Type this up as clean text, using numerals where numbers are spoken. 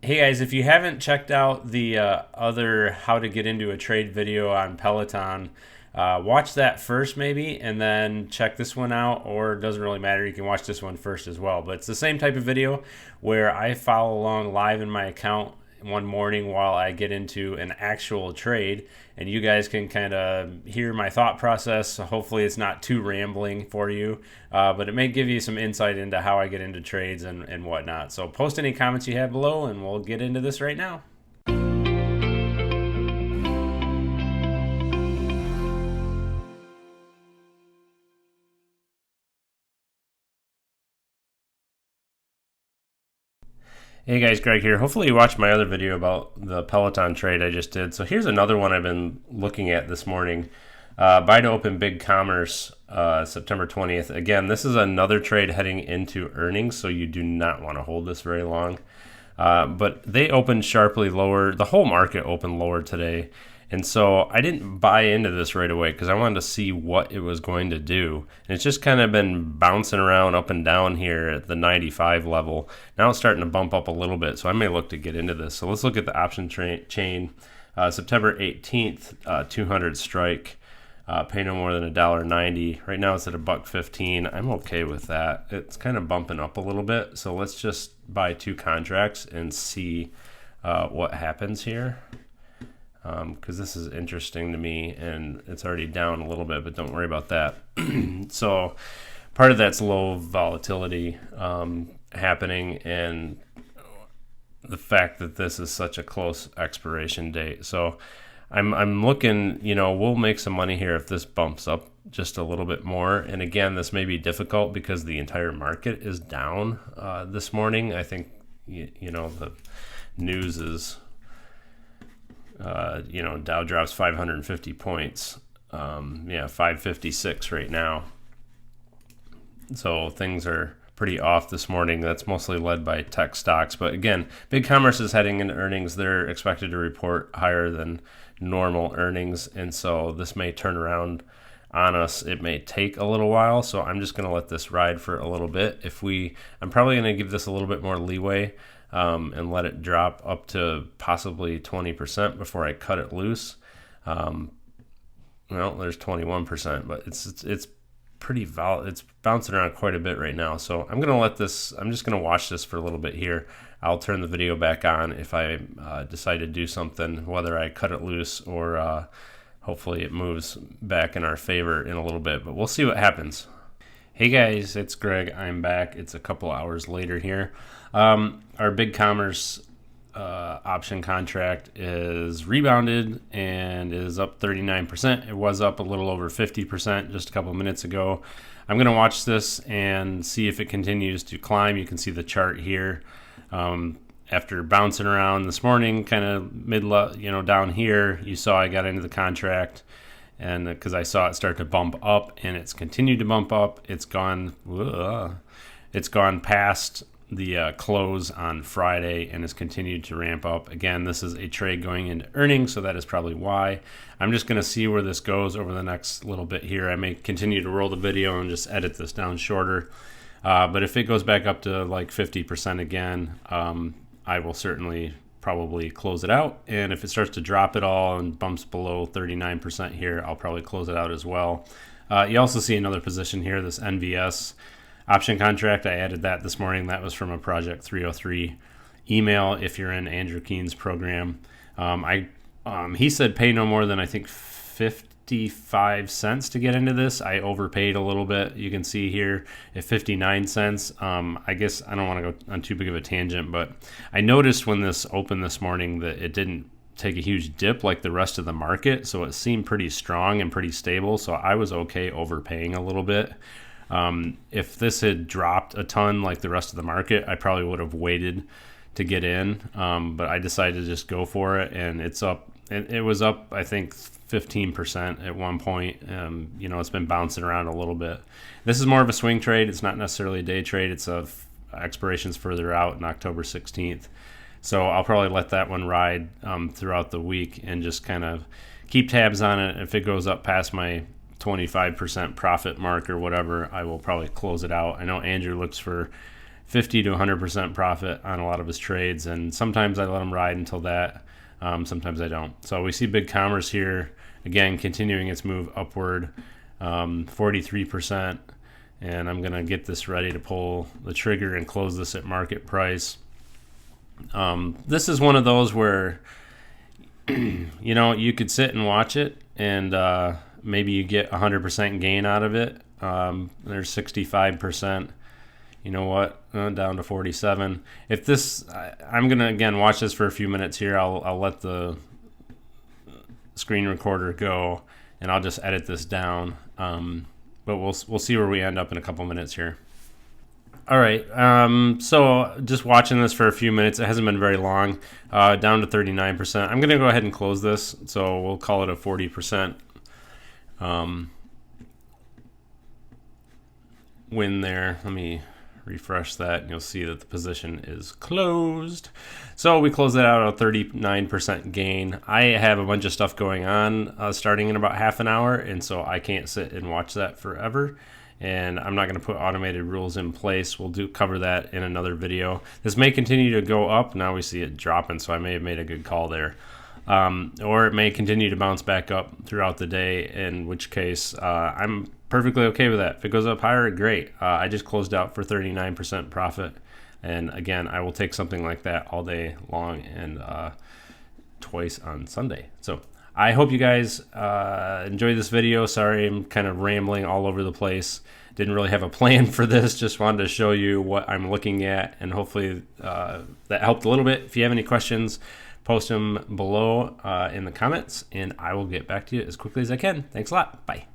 Hey guys, if you haven't checked out the other how to get into a trade video on Peloton, watch that first maybe, and then check this one out, or it doesn't really matter. You can watch this one first as well. But it's the same type of video where I follow along live in my account one morning while I get into an actual trade, and you guys can kind of hear my thought process. So hopefully it's not too rambling for you, but it may give you some insight into how I get into trades and whatnot. So post any comments you have below, and we'll get into this right now. Hey guys, Greg here. Hopefully you watched my other video about the Peloton trade I just did. So here's another one I've been looking at this morning. Buy to open Big Commerce, September 20th. Again, this is another trade heading into earnings, so you do not want to hold this very long. But they opened sharply lower. The whole market opened lower today. And so I didn't buy into this right away because I wanted to see what it was going to do. And it's just kind of been bouncing around up and down here at the 95 level. Now it's starting to bump up a little bit, so I may look to get into this. So let's look at the option chain. September 18th, 200 strike. Pay no more than $1.90. Right now it's at $1.15. I'm okay with that. It's kind of bumping up a little bit. So let's just buy 2 contracts and see what happens here. Because this is interesting to me, and it's already down a little bit, but don't worry about that. So part of that's low volatility happening, and the fact that this is such a close expiration date. So I'm looking, we'll make some money here if this bumps up just a little bit more. And again, this may be difficult because the entire market is down this morning. I think, the news is, Dow drops 550 points. 556 right now. So things are pretty off this morning. That's mostly led by tech stocks. But again, Big Commerce is heading into earnings. They're expected to report higher than normal earnings. And so this may turn around on us. It may take a little while. So I'm just going to let this ride for a little bit. I'm probably going to give this a little bit more leeway. And let it drop up to possibly 20% before I cut it loose. There's 21%, but it's pretty it's bouncing around quite a bit right now. So I'm just going to watch this for a little bit here. I'll turn the video back on if I decide to do something, whether I cut it loose or hopefully it moves back in our favor in a little bit, but we'll see what happens. Hey guys, it's Greg. I'm back. It's a couple hours later here. Our Big Commerce option contract is rebounded and is up 39%. It was up a little over 50% just a couple minutes ago. I'm going to watch this and see if it continues to climb. You can see the chart here. After bouncing around this morning, kind of down here, you saw I got into the contract. And because I saw it start to bump up, and it's continued to bump up, it's gone past the close on Friday and has continued to ramp up. Again, this is a trade going into earnings, so that is probably why. I'm just going to see where this goes over the next little bit here. I may continue to roll the video and just edit this down shorter. But if it goes back up to like 50% again, I will certainly probably close it out, and if it starts to drop at all and bumps below 39% here, I'll probably close it out as well. You also see another position here, this NVS option contract. I added that this morning. That was from a Project 303 email if you're in Andrew Keene's program. He said pay no more than I think 55 cents to get into this. I overpaid a little bit. You can see here at 59 cents. I guess I don't want to go on too big of a tangent, but I noticed when this opened this morning that it didn't take a huge dip like the rest of the market, so it seemed pretty strong and pretty stable, so I was okay overpaying a little bit. If this had dropped a ton like the rest of the market, I probably would have waited to get in, but I decided to just go for it, and it's up. It was up, I think, 15% at one point. It's been bouncing around a little bit. This is more of a swing trade. It's not necessarily a day trade. It's expirations further out in October 16th. So I'll probably let that one ride throughout the week and just kind of keep tabs on it. If it goes up past my 25% profit mark or whatever, I will probably close it out. I know Andrew looks for 50 to 100% profit on a lot of his trades, and sometimes I let him ride until that. Sometimes I don't. So we see Big Commerce here again continuing its move upward, 43%, and I'm gonna get this ready to pull the trigger and close this at market price. This is one of those where you know, you could sit and watch it and maybe you get 100% gain out of it. There's 65%. You know what? Down to 47. If this, I'm gonna again watch this for a few minutes here. I'll let the screen recorder go, and I'll just edit this down. But we'll see where we end up in a couple minutes here. All right. So just watching this for a few minutes. It hasn't been very long. Down to 39%. I'm gonna go ahead and close this. So we'll call it a 40% win there. Let me refresh that and you'll see that the position is closed. So we close that out at a 39% gain. I have a bunch of stuff going on starting in about half an hour, and so I can't sit and watch that forever, and I'm not going to put automated rules in place. We'll cover that in another video. This may continue to go up. Now we see it dropping, so I may have made a good call there. Or it may continue to bounce back up throughout the day, in which case I'm perfectly okay with that. If it goes up higher, great. I just closed out for 39% profit, and again, I will take something like that all day long and twice on Sunday. So I hope you guys enjoy this video. Sorry, I'm kind of rambling all over the place. Didn't really have a plan for this. Just wanted to show you what I'm looking at, and hopefully that helped a little bit. If you have any questions, post them below in the comments, and I will get back to you as quickly as I can. Thanks a lot. Bye.